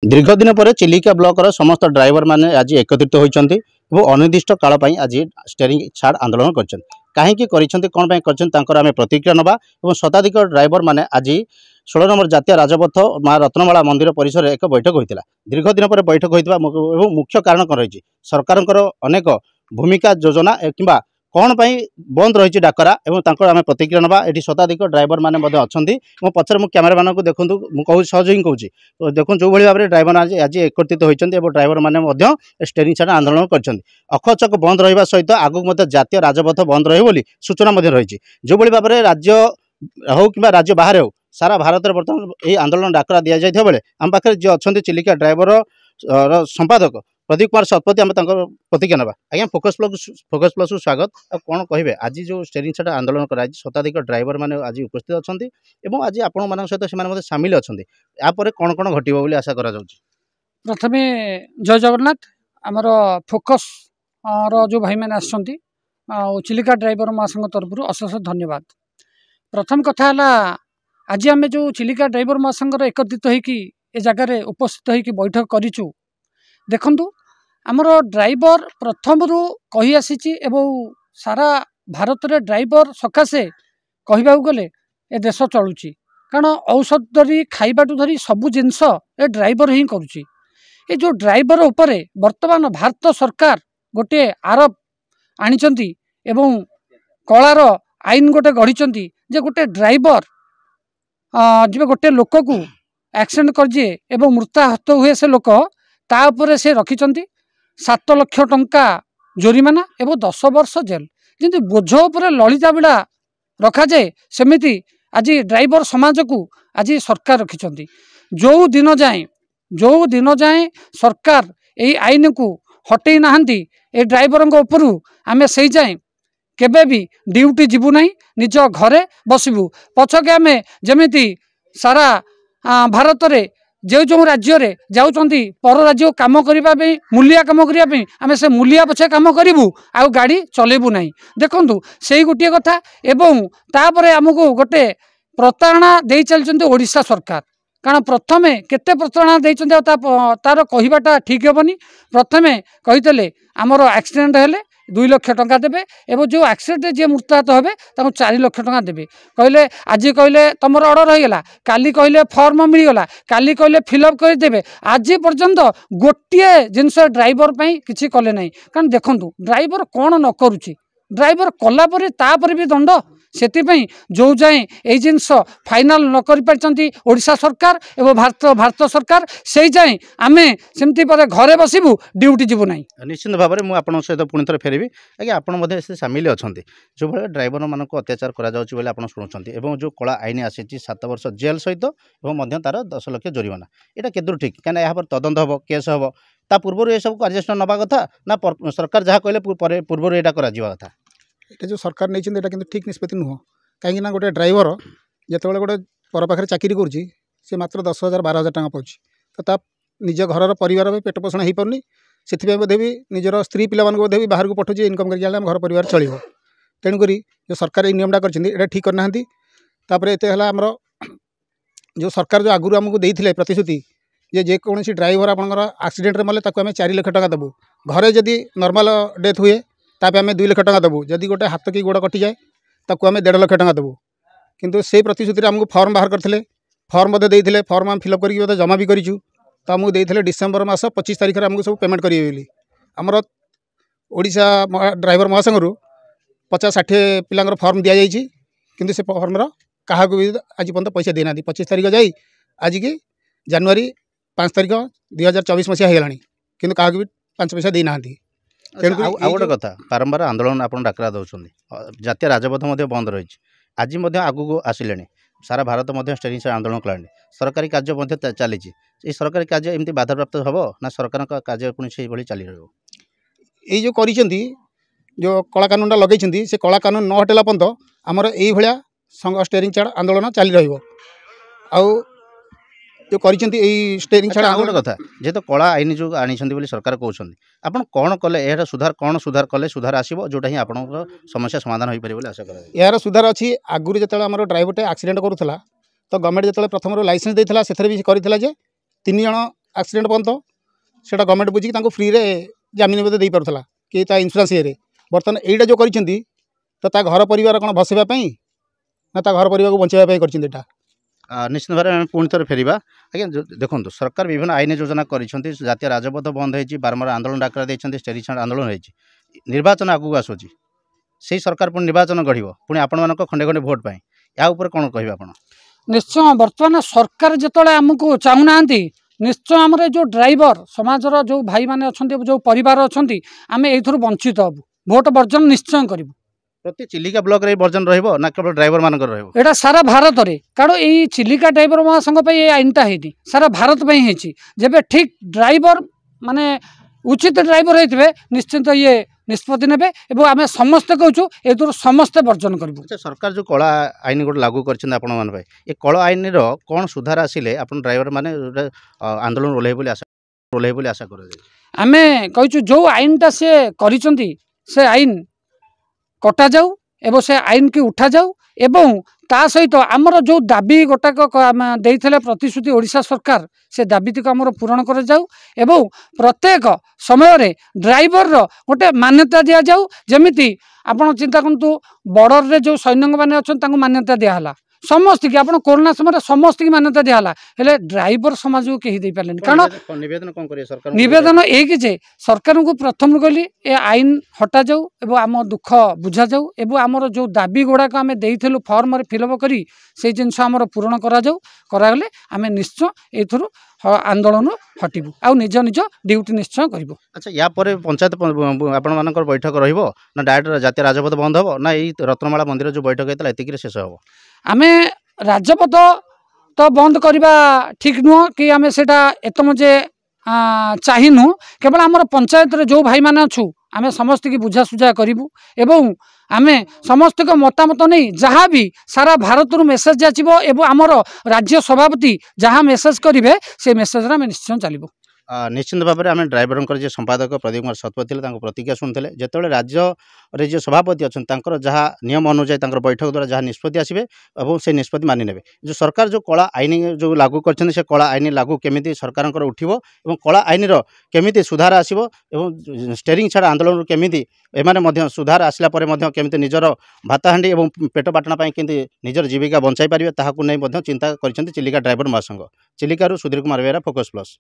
दीर्घ दिन पर चिलिका ब्लॉकर समस्त ड्राइवर माने आज एकत्रित होती अनिर्दिष्ट काल आज स्टेयरिंग छाड़ आंदोलन कर आम प्रतिक्रिया नवा और शताधिक ड्राइवर माने आज 16 नंबर जातीय राजपथ माँ रत्नमाला मंदिर परिसर एक बैठक होता दीर्घ दिन पर बैठक होता मुख्य कारण कौन रही सरकार अनेक भूमिका योजना कि कौन बंद रही डाकरा और आम प्रतिक्रिया नवा ये शताधिक ड्राइवर मैंने अच्छा पचर मुझे कैमेरा मान को देखूँ मुझे सहज ही कहूँ देखो जो भाई भाव में ड्राइवर आज एकत्रित होती ड्राइवर मैंने स्टेयरिंग छाड़ आंदोलन कर अखचक बंद रहा सहित आगक जातीय राजपथ बंद रही सूचना रही जो भाई भाव में राज्य हो कि राज्य बाहर हो सारा भारत में बर्तमान यही आंदोलन डाकरा दि जाता बेले आम पाखे जी अच्छा चिलिका ड्राइवर संपादक प्रदीप कुमार शतपथी आम प्रतिज्ञा ना आज्ञा फोकस प्लस स्वागत आ कौन कहे आज जो स्टेयरिंग छाड़ आंदोलन कर शताधिक ड्राइवर मैंने आज उपस्थित अच्छा आज आपण सहित से सामिल अच्छा यापर कौन कौन घटो आशा करा प्रथम जय जगन्नाथ आमर फोकस जो भाई मैंने आसछंती चिलिका ड्राइवर महासंघ तरफ अशेष धन्यवाद। प्रथम कथा है आज आम जो चिलिका ड्राइवर महासंघ एकत्रित होगी ए जगार उपस्थित होगी बैठक करूँ देखु आमर ड्राइवर प्रथम रू कही आसी सारा भारत रे ड्राइवर सकाशे कहवा गले ए देश चलुची कारण औषध धरी खाइबाटू धरी सबू जिनस ए ड्राइवर ही करुची। ये जो ड्राइवर उपरे वर्तमान भारत सरकार गोटे आरोप आनिचंती एवं कलार आईन गोटे गढ़ी जे गोटे ड्राइवर जी गोटे लोक को एक्सीडेंट करजे एवं मृत्याहत हुए से लोक तापर से रखिंट 7 लाख टंका जोरिमाना एवं 10 वर्ष जेल जमी बोझ उपर ललिता बिड़ा रखा जाए सेमिति आज ड्राइवर समाज को आज सरकार रखिंट जो दिन जाए सरकार यही आईन को हटई नहांती ए ड्राइवर उपरू आम से जाए केबे भी ड्यूटी जीवु नहीं निज घरे बसबू पछके आम जमीती सारा भारत रे जो राज्य रे जाउचंती पर राज्य काम करने मूलिया काम करने आम से मूलिया पछे काम करूँ आउ गाड़ी चलेबू नहीं देखु से गोटे कथा एवं तापर आमको गोटे प्रतारणा दे चलते ओडिशा सरकार कारण प्रथमे केते प्रतारणा देइचंती तार कहवाटा ठीक हेबनी प्रथमे कहीते आमर एक्सीडेंट हेले 2 लाख टंका देवे एवं जो एक्सीडेंट जी मृत्याहत हे 4 लाख टंका देवे कहले आज कहले तुम ऑर्डर होगा काली कहले फॉर्म मिलगला काली कहले फिलअप करदे आज पर्यंत गोटे जिनस ड्राइवर किसी कले ना कारण देखु ड्राइवर कौन न करुच्ची ड्राइवर कलापर भी दंड से जो जाए यही जिनस फाइनाल न करा सरकार एवं भारत सरकार से जाए आम सेमती घरे बसबू ड्यूटी जीवु ना निश्चित भाव में मुझे सहित पुणी थे फेरबी आगे आप सामिल अच्छा जो भाई ड्राइवर मान अत्याचार कर शुणुंट जो कला आईन आसी 7 वर्ष जेल सहित तार 10 लाख जोरिमाना यहाँ केदूर ठीक कहीं यहाँ तदंत हम केस हम ता पूर्व ये सब कार्यानुष्ठान नवा कथा ना सरकार जहाँ कहले पूर्व यहाँ करा ये जो सरकार नहीं कि ठीक निष्पत्ति नुह कहीं गोटे ड्राइवर जो गोटे पर पाखे चाकरी कर मात्र 10,000 12,000 टका पाँच तो निज घर परिवार पेट पोषण हो पारनी से बोधे भी निजर स्त्री पिला बोधे भी बाहर को पठाऊँ इनकम करके घर परिवार चलो तेणुक जो सरकार ये नियमटा कर ठीक करना एत आमर जो सरकार जो आगुरी आमको देते प्रतिश्रुति जेकोसी ड्राइवर आपंकर एक्सीडेंट मले आम 4 लाख टका देवु घरे जदि नॉर्मल डेथ हुए तापर आम 2 लाख टका देवु जदि गोटे हाथ की गोड़ कटि जाए ताकू आम 1.5 लाख टका देवु किंतु से प्रतिश्रुति आमको फॉर्म बाहर करते फॉर्म देते फॉर्म आम फिलअप करके जमा भी करूँ तो आमको देते डिसेम्बर मास 25 तारिख आमको सब पेमेंट करेंगे आमर ओडिशा ड्राइवर महासंघ 50-60 पिलांर फॉर्म दि जाइए किंतु से फॉर्मर क्या भी आज पर्यटन पैसा देना 25 तारिख जाई आज की जनवरी 5 तारिख 2024 मसीहा होगा कि क्या भी 5 पैसा देना गोटे कथा बारंबार आंदोलन आप डाकरा दौरान जातीय राजपथ बंद रही आज आगू आसिले सारा भारत स्टेयरिंग छाड़ आंदोलन कला सरकारी कार्य चली सरकारी कार्य एमती बाधाप्राप्त हम ना सरकार कार्य पुणी से चली रही जो कर जो कला कानूनटा लगे से कला कानून न हटेला पर्यंत आमर यही संघ स्टेयरिंग छाड़ आंदोलन चली रहा जो कर स्टेयरिंग छाड़ गोटे कथा जेहेतु कला आईन जो आनी सरकार कहते आप कौन कले यार सुधार कौन सुधार कले सुधार आसो जोटा ही आप समस्या समाधान हो पारे आशा कर यार सुधार अच्छी आगुरी जो आम ड्राइवरटे एक्सीडेंट करूला तो गवर्नमेंट जो प्रथम लाइसेंस देता से भी करता 3 जन आक्सीडेंट पर्यंत से गवर्नमेंट बुझी फ्री रे जमीन बोधे दे पार्ला कि इन्शुरांस ये बर्तमान यहीटा जो कर तो ता घर परिवार कौन भसैवाई ना ता घर परिवार को बचाई कर निश्चित भाव में पुणी थोड़े फेरवा आज्ञा देखो सरकार विभिन्न आईन योजना कर जातीय राजपथ बंद हो बारंबार आंदोलन डाकरा देते स्टेरिंग आंदोलन हो निर्वाचन आगू आसूँ से सरकार पुणी निर्वाचन गढ़ पुणी आपण मान खंडे खंडे भोट पाई या कौन कह आप निश्चय बर्तमान सरकार जिते आमको चाहूना निश्चय आम जो ड्राइवर समाजर जो भाई मैंने अच्छा जो परिवार अच्छा आम ये वंचित हबू भोट वर्जन निश्चय करूँ प्रति चिलिका ब्लॉक रे वर्जन रहिबो ना केवल ड्राइवर मान रहिबो एटा सारा भारत रे कारण ये चिलिका ड्राइवर महासंघ पे ये आईनटा है सारा भारत में ही जब ठीक ड्राइवर माने उचित ड्राइवर होते निश्चिंत ये निष्पत्ति ने आम समस्ते कहूँ ए समस्ते वर्जन करूँ। अच्छा सरकार जो कला आईन गोटे लागू कर ये कला आईन कौन सुधार आसिले अपन ड्राइवर माने आंदोलन ओल्हे आशा कर आम कहूँ जो आईनटा से करिसेंती से आईन कटा जाऊ एवं से आईन की उठा जाऊ एवं ता सहित आमर जो दाबी गोटाक देइथिले प्रतिश्रुति ओडिशा सरकार से दाबीटी को आमर पूरण कर जाऊ एवं प्रत्येक समय रे ड्राइवर रो गोटे मान्यता दिया जाऊ जेमिति आपण चिंता करंतु बॉर्डर रे जो सैनिक माने अछन तांको मान्यता दियाला समस्त की आपण कोरोना समय समस्त की मान्यता दियाला हेले ड्राइवर समाज को कहि दे पारलेन कारण निवेदन कौन करिए सरकार निवेदन एक जे सरकार को प्रथम कहली ए आईन हटा जाऊ एवं आम दुख बुझा जाऊ एवं आमर जो दाबी गुड़ाक आम देइथिलु फॉर्म रे फिलअप करी से जिनस आमर पूरण करा जाऊ करागले आम निश्चय एथुरु आंदोलन हटिबू आ निज निज ड्यूटी निश्चय करिबो। अच्छा या पर पंचायत आपण मानकर बैठक रहिबो ना डायरेक्ट जातीय राजपथ बंद हबो ना ई रत्नमाला मंदिर जो बैठक हेतला एतिक रे शेष हबो आमे राजपथ तो बंद करवा ठीक नुह कि आम से एतमजे चाहिनु केवल आमर पंचायत रे जो भाई माने अच्छु आम समस्त की बुझासुझा करूँ एवं आम समस्त को मतामत नहीं जहाँ भी सारा भारत रु मेसेज जाचिबो एवं आमर राज्य सभापति जहाँ मेसेज करेंगे से मेसेज आम निश्चय चलो निश्चिंत भाव में आम ड्राइवर जो संपादक प्रदीप कुमार शतपथी प्रतिज्ञा शुणुते जिते राज्य जो सभापति अच्छा जहाँ नियम अनुजाई बैठक द्वारा जहाँ निष्पत्ति आसवे और से निष्पत्ति मानि नेबे जो सरकार जो कला आईन जो लागू कर से कला आईन लागू केमी सरकार उठिबो एवं कला आईन केमी सुधार आसो एवं स्टेरिंग छाड़ आंदोलन केमी एमाने सुधार आसला केमी निजर भातहांडी और पेट पाटना केमी निजर जीविका बंचाई पारे ताकू नहीं चिंता कर चिलिका ड्राइवर महासंघ चिलिकार सुधीर कुमार बेहरा फोकस प्लस।